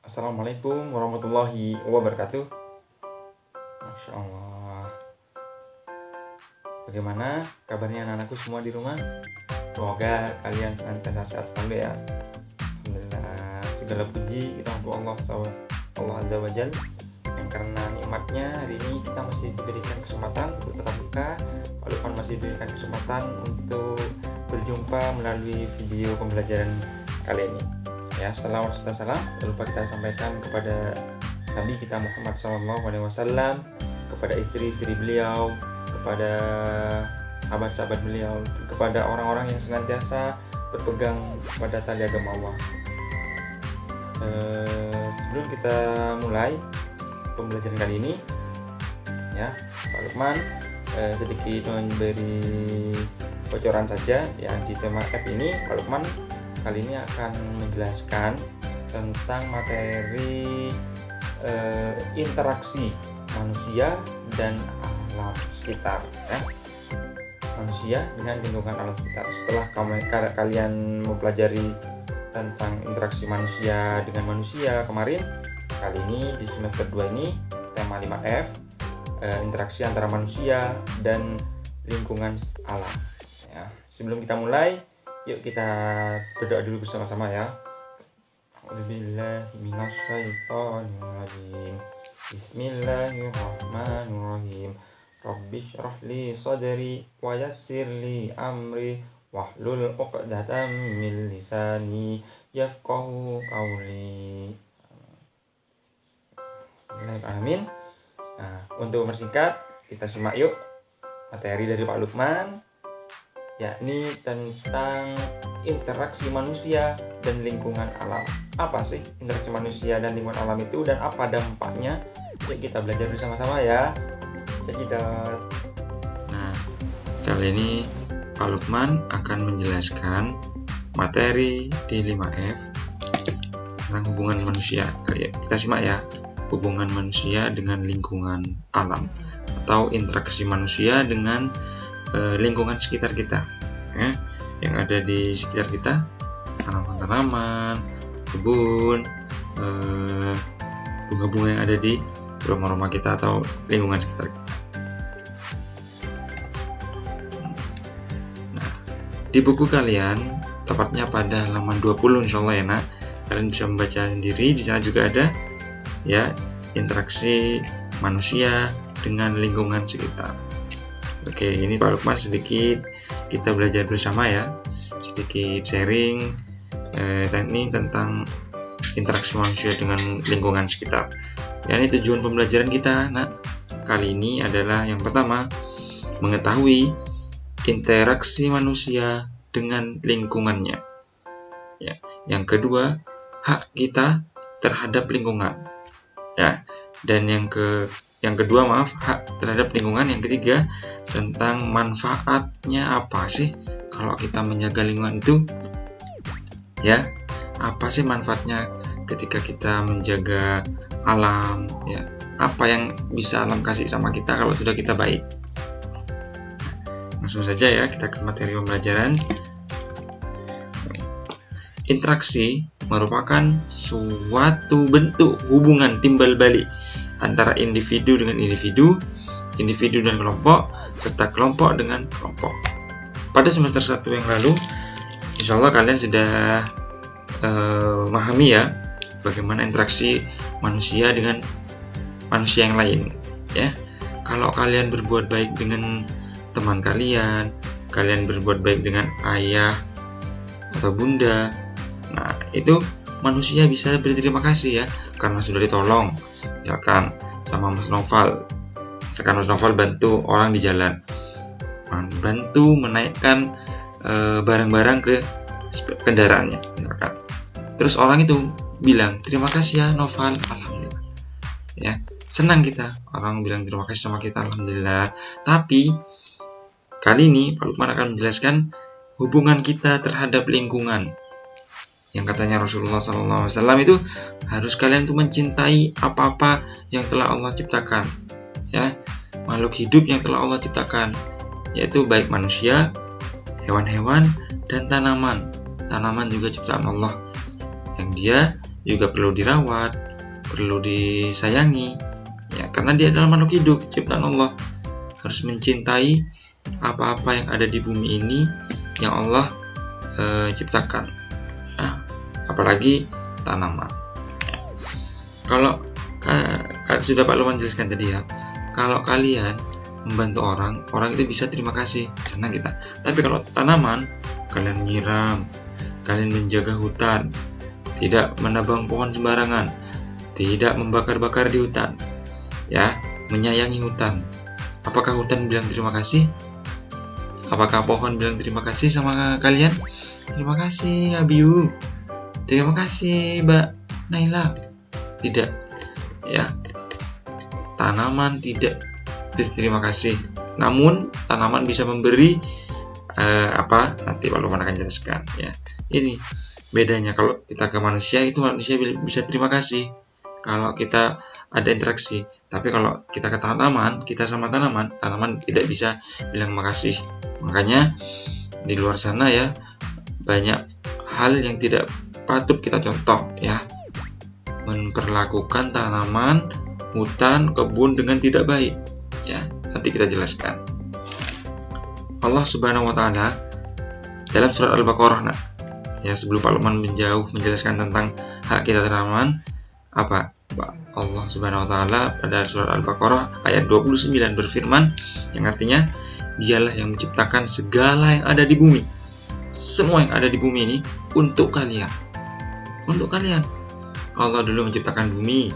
Assalamualaikum warahmatullahi wabarakatuh. Masya Allah. Bagaimana kabarnya anak-anakku semua di rumah? Semoga kalian senantiasa sehat selalu ya. Alhamdulillah, segala puji kita untuk Allah Azza wa Jalla, yang karena nikmatnya hari ini kita masih diberikan kesempatan untuk tetap buka. Pak Lukman masih diberikan kesempatan untuk berjumpa melalui video pembelajaran kali ini. Ya, salam salam lupa kita sampaikan kepada Nabi kita Muhammad SAW, kepada istri-istri beliau, kepada sahabat-sahabat beliau, kepada orang-orang yang senantiasa berpegang pada tali agama Allah. Sebelum kita mulai pembelajaran kali ini, ya, Pak Lukman sedikit memberi bocoran saja ya. Di tema F ini Pak Lukman kali ini akan menjelaskan tentang materi interaksi manusia dan alam sekitar ya. Manusia dengan lingkungan alam sekitar. Setelah kalian mempelajari tentang interaksi manusia dengan manusia kemarin, kali ini di semester 2 ini tema 5F, interaksi antara manusia dan lingkungan alam ya. Sebelum kita mulai, yuk kita berdoa dulu bersama-sama ya. A'udzubillahi minasyaitonirrajim. Bismillahirrahmanirrahim. Rabbishrah li sadri wa yassir li amri wahlul 'uqdatam min lisani yafqahu qawli. Amin. Nah, untuk mempersingkat, kita simak yuk materi dari Pak Lukman, yakni tentang interaksi manusia dan lingkungan alam. Apa sih interaksi manusia dan lingkungan alam itu dan apa dampaknya? Yuk kita belajar bersama-sama ya. Cekidot. Nah, kali ini Pak Lukman akan menjelaskan materi di 5F tentang hubungan manusia. Kita simak ya, hubungan manusia dengan lingkungan alam atau interaksi manusia dengan lingkungan sekitar kita ya, yang ada di sekitar kita, tanaman-tanaman, kebun, bunga-bunga yang ada di rumah-rumah kita atau lingkungan sekitar kita. Nah, di buku kalian, tepatnya pada halaman 20 insyaallah ya nak, kalian bisa membaca sendiri. Di sana juga ada ya, interaksi manusia dengan lingkungan sekitar. Oke, ini Pak Lukman sedikit kita belajar bersama ya, sedikit sharing teknik tentang interaksi manusia dengan lingkungan sekitar. Ya, ini tujuan pembelajaran kita kali ini adalah yang pertama, mengetahui interaksi manusia dengan lingkungannya. Ya, yang kedua, hak kita terhadap lingkungan. Ya, dan yang kedua hak terhadap lingkungan. Yang ketiga, tentang manfaatnya apa sih kalau kita menjaga lingkungan itu ya, apa sih manfaatnya ketika kita menjaga alam ya, apa yang bisa alam kasih sama kita kalau sudah kita baik. Langsung saja ya kita ke materi pembelajaran. Interaksi merupakan suatu bentuk hubungan timbal balik antara individu dengan individu, individu dan kelompok, serta kelompok dengan kelompok. Pada semester 1 yang lalu, insya Allah kalian sudah memahami ya bagaimana interaksi manusia dengan manusia yang lain ya. Kalau kalian berbuat baik dengan teman kalian, kalian berbuat baik dengan ayah atau bunda, nah itu manusia bisa berterima kasih ya, karena sudah ditolong. Misalkan sama Mas Noval, misalkan Mas Noval bantu orang di jalan, bantu menaikkan barang-barang ke kendaraannya misalkan. Terus orang itu bilang, terima kasih ya Noval, alhamdulillah ya, senang kita, orang bilang terima kasih sama kita, alhamdulillah. Tapi kali ini Pak Lukman akan menjelaskan hubungan kita terhadap lingkungan, yang katanya Rasulullah SAW itu harus kalian tuh mencintai apa-apa yang telah Allah ciptakan ya, makhluk hidup yang telah Allah ciptakan, yaitu baik manusia, hewan-hewan, dan tanaman. Tanaman juga ciptaan Allah yang dia juga perlu dirawat, perlu disayangi, ya, karena dia adalah makhluk hidup ciptaan Allah. Harus mencintai apa-apa yang ada di bumi ini yang Allah ciptakan. Nah, apalagi tanaman. Kalau sudah Pak Luman jelaskan tadi ya, kalau kalian membantu orang itu bisa terima kasih, senang kita. Tapi kalau tanaman, kalian menyiram, kalian menjaga hutan, tidak menebang pohon sembarangan, tidak membakar-bakar di hutan, ya, menyayangi hutan. Apakah hutan bilang terima kasih? Apakah pohon bilang terima kasih sama kalian? Terima kasih Abiu, terima kasih Mbak Naila. Tidak, ya. Tanaman tidak berterima kasih. Namun tanaman bisa memberi nanti Pak Luman akan jelaskan, ya. Ini bedanya. Kalau kita ke manusia, itu manusia bisa terima kasih kalau kita ada interaksi. Tapi kalau kita ke tanaman, kita sama tanaman tidak bisa bilang makasih. Makanya di luar sana ya, banyak hal yang tidak patut kita contoh, ya. Memperlakukan tanaman, hutan, kebun dengan tidak baik, ya. Nanti kita jelaskan. Allah Subhanahu wa taala dalam surat Al-Baqarah, ya, sebelum Pak Luman menjelaskan tentang hak kita tanaman, apa? Allah Subhanahu wa taala pada surat Al-Baqarah ayat 29 berfirman, yang artinya dialah yang menciptakan segala yang ada di bumi. Semua yang ada di bumi ini untuk kalian. Untuk kalian. Allah dulu menciptakan bumi.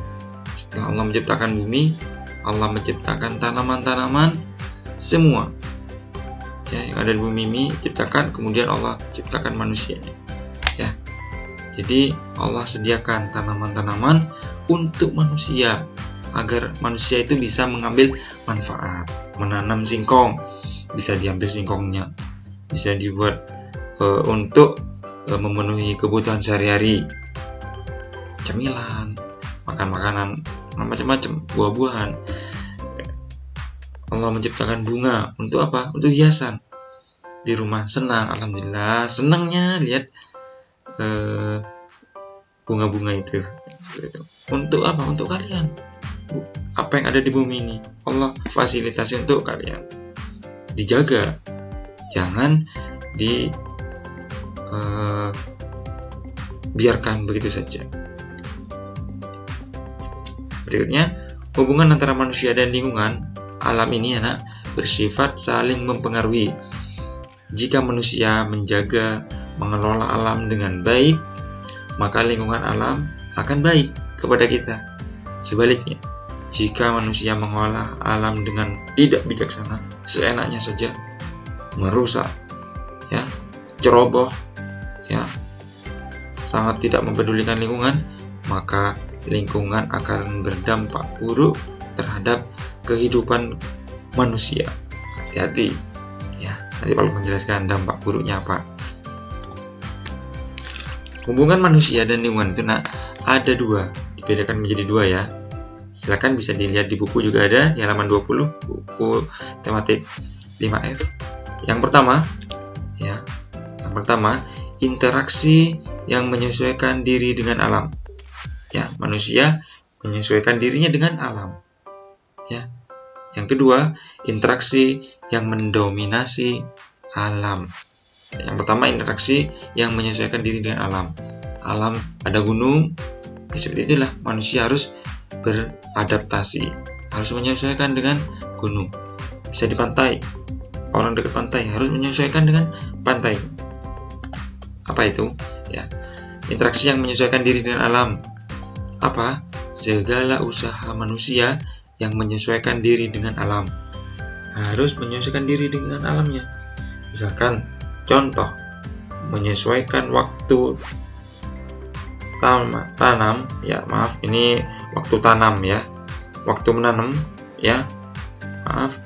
Setelah Allah menciptakan bumi, Allah menciptakan tanaman-tanaman semua, ya, yang ada di bumi ini ciptakan, kemudian Allah ciptakan manusianya, ya. Jadi Allah sediakan tanaman-tanaman untuk manusia agar manusia itu bisa mengambil manfaat. Menanam singkong, bisa diambil singkongnya, bisa dibuat untuk memenuhi kebutuhan sehari-hari, cemilan, makan makanan macam-macam, buah-buahan. Allah menciptakan bunga untuk apa? Untuk hiasan di rumah. Senang, alhamdulillah, senangnya lihat bunga-bunga itu. Untuk apa? Untuk kalian. Apa yang ada di bumi ini Allah fasilitasi untuk kalian. Dijaga, jangan biarkan begitu saja. Berikutnya, hubungan antara manusia dan lingkungan alam ini, anak, bersifat saling mempengaruhi. Jika manusia menjaga, mengelola alam dengan baik, maka lingkungan alam akan baik kepada kita. Sebaliknya, jika manusia mengolah alam dengan tidak bijaksana, seenaknya saja, merusak, ya, ceroboh, ya, sangat tidak mempedulikan lingkungan, maka lingkungan akan berdampak buruk terhadap kehidupan manusia. Hati-hati, ya. Nanti kalau menjelaskan dampak buruknya apa. Hubungan manusia dan lingkungan itu ada dua, dibedakan menjadi dua, ya. Silakan bisa dilihat di buku juga ada di halaman 20, buku tematik 5F. Yang pertama, ya. Yang pertama, interaksi yang menyesuaikan diri dengan alam. Ya, manusia menyesuaikan dirinya dengan alam. Ya. Yang kedua, interaksi yang mendominasi alam. Yang pertama, interaksi yang menyesuaikan diri dengan alam. Alam ada gunung, seperti itulah manusia harus beradaptasi, harus menyesuaikan dengan gunung. Bisa di pantai, orang dekat pantai harus menyesuaikan dengan pantai. Apa itu? Ya, interaksi yang menyesuaikan diri dengan alam. Apa? Segala usaha manusia yang menyesuaikan diri dengan alam. Harus menyesuaikan diri dengan alamnya. Misalkan, contoh, menyesuaikan waktu tanam, ya, maaf, ini waktu tanam, ya, waktu menanam, ya, maaf,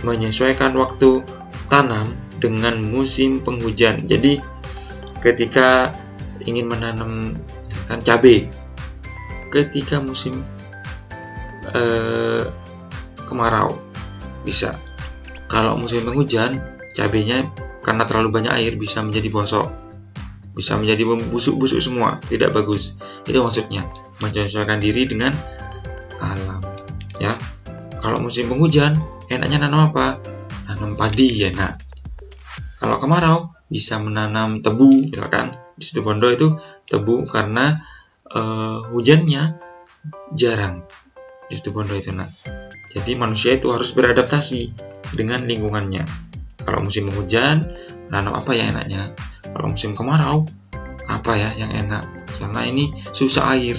menyesuaikan waktu tanam dengan musim penghujan. Jadi ketika ingin menanam misalkan cabai, ketika musim kemarau bisa. Kalau musim penghujan, cabainya karena terlalu banyak air bisa menjadi bosok. bisa menjadi membusuk-busuk semua, tidak bagus. Itu maksudnya, menyesuaikan diri dengan alam, ya. Kalau musim penghujan, enaknya nanam apa? Nanam padi, enak. Kalau kemarau, bisa menanam tebu, misalkan di Situbondo itu tebu karena hujannya jarang di Situbondo itu, nah. Jadi manusia itu harus beradaptasi dengan lingkungannya. Kalau musim hujan, menanam apa yang enaknya? Kalau musim kemarau, apa ya yang enak? Karena ini susah air,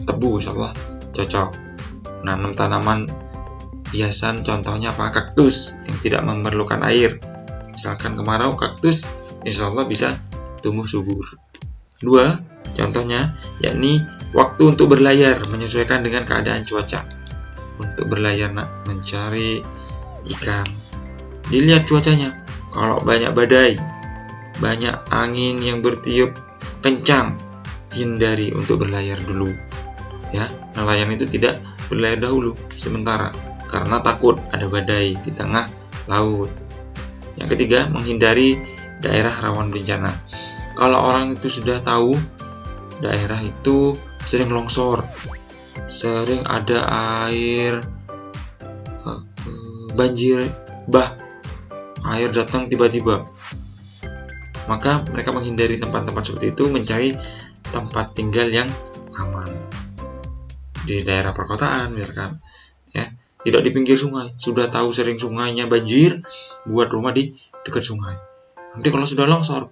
tebu insyaallah cocok. Menanam tanaman hiasan, contohnya apa? Kaktus yang tidak memerlukan air. Misalkan kemarau, kaktus insyaallah bisa tumbuh subur. 2, contohnya yakni waktu untuk berlayar, menyesuaikan dengan keadaan cuaca. Untuk berlayar, nak, mencari ikan, dilihat cuacanya. Kalau banyak badai, banyak angin yang bertiup kencang, hindari untuk berlayar dulu, ya. Nelayan itu tidak berlayar dahulu sementara karena takut ada badai di tengah laut. Yang ketiga, menghindari daerah rawan bencana. Kalau orang itu sudah tahu daerah itu sering longsor, sering ada air banjir, air datang tiba-tiba, maka mereka menghindari tempat-tempat seperti itu, mencari tempat tinggal yang aman di daerah perkotaan, misalkan, ya, tidak di pinggir sungai. Sudah tahu sering sungainya banjir, buat rumah di dekat sungai. Nanti kalau sudah longsor,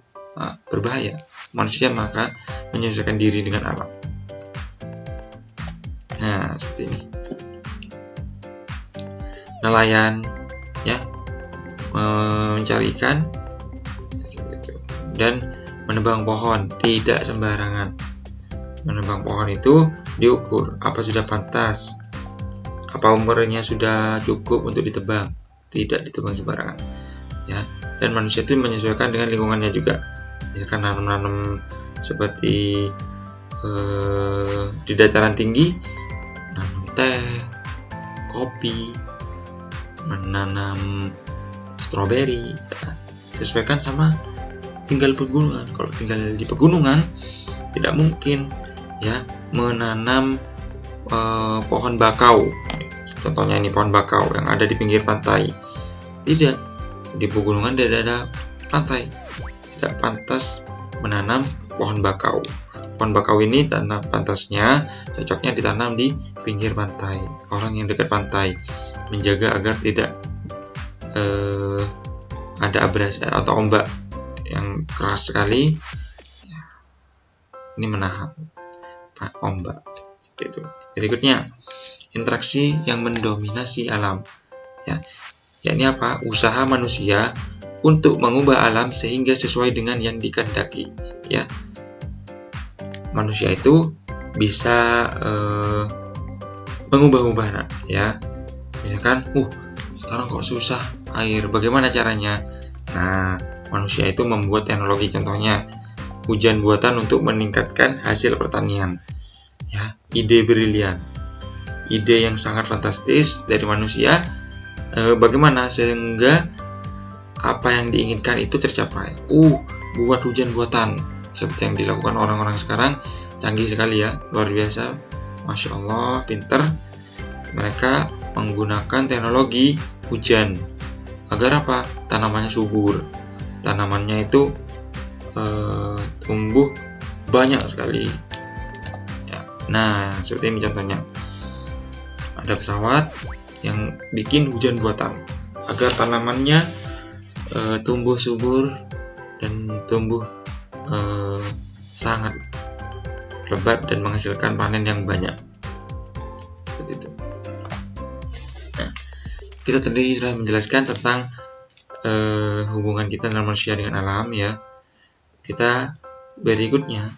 berbahaya. Manusia maka menyesuaikan diri dengan alam. Nah, seperti ini. Nelayan, ya, mencari ikan dan menebang pohon tidak sembarangan. Menebang pohon itu diukur, apa sudah pantas, apa umurnya sudah cukup untuk ditebang, tidak ditebang sembarangan, ya. Dan manusia itu menyesuaikan dengan lingkungannya juga. Misalkan nanam-nanam seperti di dataran tinggi, nanam teh, kopi, menanam stroberi, ya. Sesuaikan sama tinggal pegunungan. Kalau tinggal di pegunungan tidak mungkin, ya, menanam pohon bakau. Contohnya ini pohon bakau yang ada di pinggir pantai. Tidak, di pegunungan tidak ada pantai, tidak pantas menanam pohon bakau. Pohon bakau ini tanam pantasnya, cocoknya ditanam di pinggir pantai. Orang yang dekat pantai, menjaga agar tidak ada abrasi atau ombak yang keras sekali, ini menahan ombak. Itu. Berikutnya, interaksi yang mendominasi alam, ya. Yakni apa? Usaha manusia untuk mengubah alam sehingga sesuai dengan yang dikehendaki, ya. Manusia itu bisa mengubah-ubah, ya. Misalkan, sekarang kok susah air, bagaimana caranya? Nah, manusia itu membuat teknologi, contohnya hujan buatan untuk meningkatkan hasil pertanian, ya. Ide brilian, ide yang sangat fantastis dari manusia. Bagaimana sehingga apa yang diinginkan itu tercapai? Buat hujan buatan seperti yang dilakukan orang-orang sekarang, canggih sekali, ya, luar biasa, masya Allah, pinter. Mereka menggunakan teknologi hujan agar apa? Tanamannya subur, tanamannya itu tumbuh banyak sekali, ya. Nah, seperti ini contohnya. Ada pesawat yang bikin hujan buatan agar tanamannya tumbuh subur dan tumbuh sangat lebat dan menghasilkan panen yang banyak. Seperti itu. Nah, kita tadi sudah menjelaskan tentang hubungan kita dengan manusia dengan alam, ya. Kita berikutnya,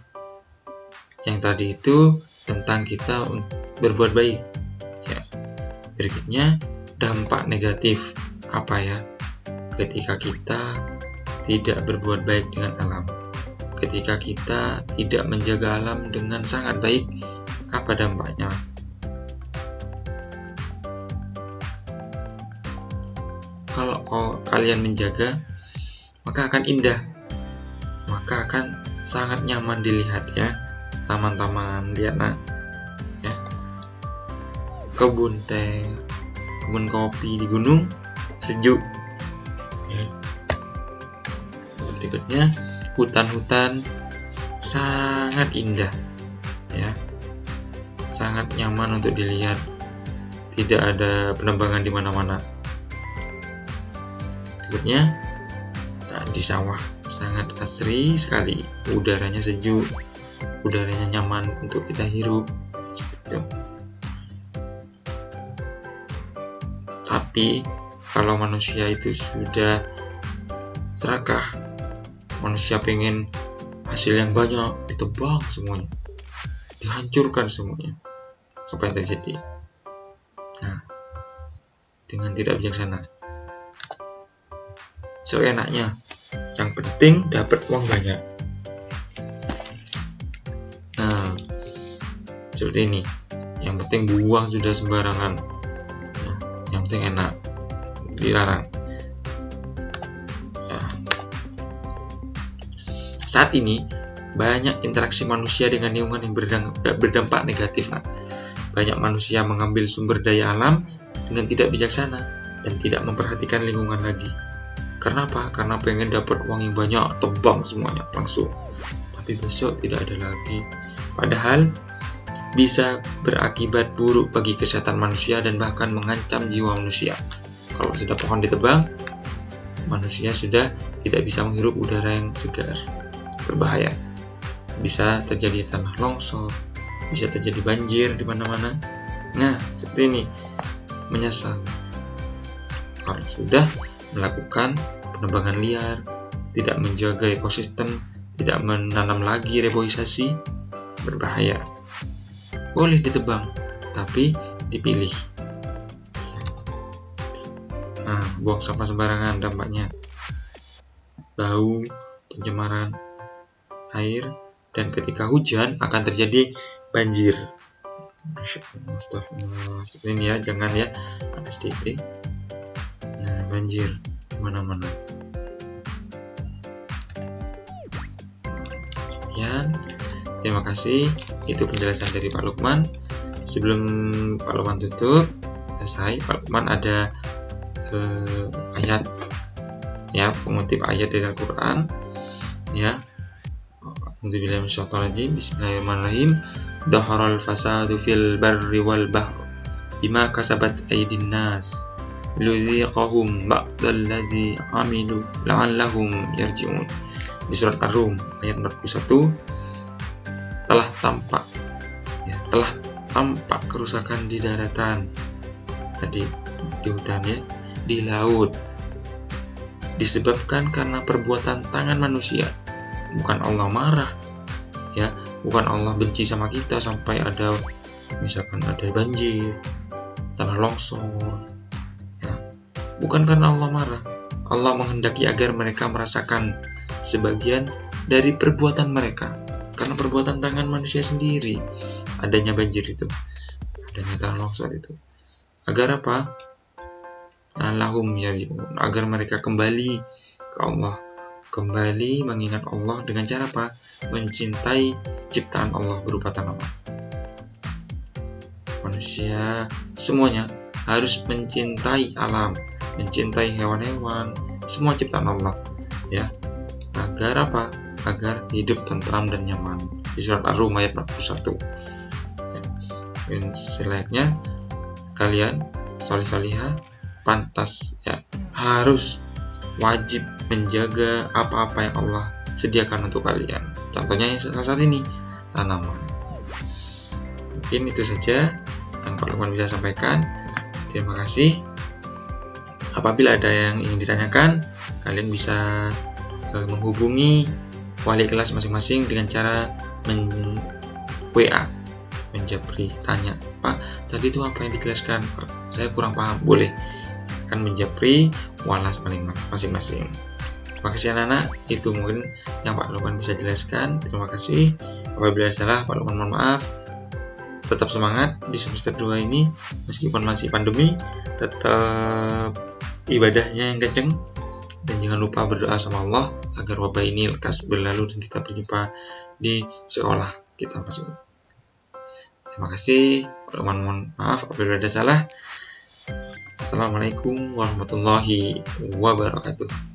yang tadi itu tentang kita berbuat baik, ya. Berikutnya, dampak negatif apa, ya, ketika kita tidak berbuat baik dengan alam. Ketika kita tidak menjaga alam dengan sangat baik, apa dampaknya? Kalau kalian menjaga, maka akan indah, maka akan sangat nyaman dilihat ya. Taman-taman, lihat nak ya, kebun teh, kebun kopi di gunung, sejuk ya. Berikutnya hutan-hutan sangat indah ya, sangat nyaman untuk dilihat, tidak ada penebangan di mana-mana. Berikutnya di sawah sangat asri sekali, udaranya sejuk, udaranya nyaman untuk kita hirup seperti itu. Tapi kalau manusia itu sudah serakah, manusia pengen hasil yang banyak, ditebang semuanya, dihancurkan semuanya, apa yang terjadi? Nah, dengan tidak bijaksana, seenaknya, yang penting dapat uang banyak. Nah, seperti ini, yang penting buang sudah sembarangan, nah, yang penting enak, dilarang ya. Saat ini banyak interaksi manusia dengan lingkungan yang berdampak negatif. Nah, banyak manusia mengambil sumber daya alam dengan tidak bijaksana dan tidak memperhatikan lingkungan lagi. Karena apa? Karena pengen dapat uang yang banyak, tebang semuanya langsung. Tapi besok tidak ada lagi. Padahal bisa berakibat buruk bagi kesehatan manusia dan bahkan mengancam jiwa manusia. Kalau sudah pohon ditebang, manusia sudah tidak bisa menghirup udara yang segar. Berbahaya. Bisa terjadi tanah longsor, bisa terjadi banjir di mana-mana. Nah, seperti ini. Menyesal kalau sudah melakukan penebangan liar, tidak menjaga ekosistem, tidak menanam lagi reboisasi, berbahaya. Boleh ditebang, tapi dipilih. Nah, buang sampah sembarangan dampaknya bau, pencemaran air, dan ketika hujan akan terjadi banjir. Astagfirullah, seperti ini ya, jangan ya, ada sedikit. Nah, banjir mana-mana. Sekian, terima kasih. Itu penjelasan dari Pak Lukman. Sebelum Pak Lukman tutup, selesai, Pak Lukman ada ayat ya, mengutip ayat dari Al-Quran ya. Bismillahirrahmanirrahim. Dhaharal fasadu fil barri wal bahr bima kasabat aydin nas liyudhiqahum ba'dal ladzi amilu la'allahum yarji'un. Di surat Ar-Rum ayat 41, telah tampak kerusakan di daratan, tadi di hutan ya, di laut, disebabkan karena perbuatan tangan manusia. Bukan Allah marah ya, bukan Allah benci sama kita sampai ada misalkan ada banjir, tanah longsor ya. Bukan karena Allah marah, Allah menghendaki agar mereka merasakan sebagian dari perbuatan mereka, karena perbuatan tangan manusia sendiri adanya banjir itu, adanya tanah longsor itu. Agar apa? Lahum yarji'un, agar mereka kembali ke Allah, kembali mengingat Allah dengan cara apa? Mencintai ciptaan Allah berupa tanaman. Manusia semuanya harus mencintai alam, mencintai hewan-hewan, semua ciptaan Allah ya. Agar apa? Agar hidup tentram dan nyaman. Di surat Ar-Rum ayat 41 ya. Selayaknya kalian salih-salihah pantas ya, harus wajib menjaga apa-apa yang Allah sediakan untuk kalian. Contohnya yang salah satu ini, tanaman. Mungkin itu saja yang Pak Lukman bisa sampaikan. Terima kasih. Apabila ada yang ingin ditanyakan, kalian bisa menghubungi wali kelas masing-masing dengan cara WA, menjapri, tanya, Pak, tadi itu apa yang dijelaskan? Saya kurang paham. Boleh, akan menjapri walas masing-masing. Terima kasih anak-anak, itu mungkin yang Pak Lukman bisa jelaskan. Terima kasih. Apabila salah, Pak Lukman mohon maaf. Tetap semangat di semester 2 ini, meskipun masih pandemi, tetap ibadahnya yang kenceng, Dan jangan lupa berdoa sama Allah agar wabah ini lekas berlalu dan kita berjumpa di sekolah kita masuk. Terima kasih. Mohon maaf apabila ada salah. Assalamualaikum warahmatullahi wabarakatuh.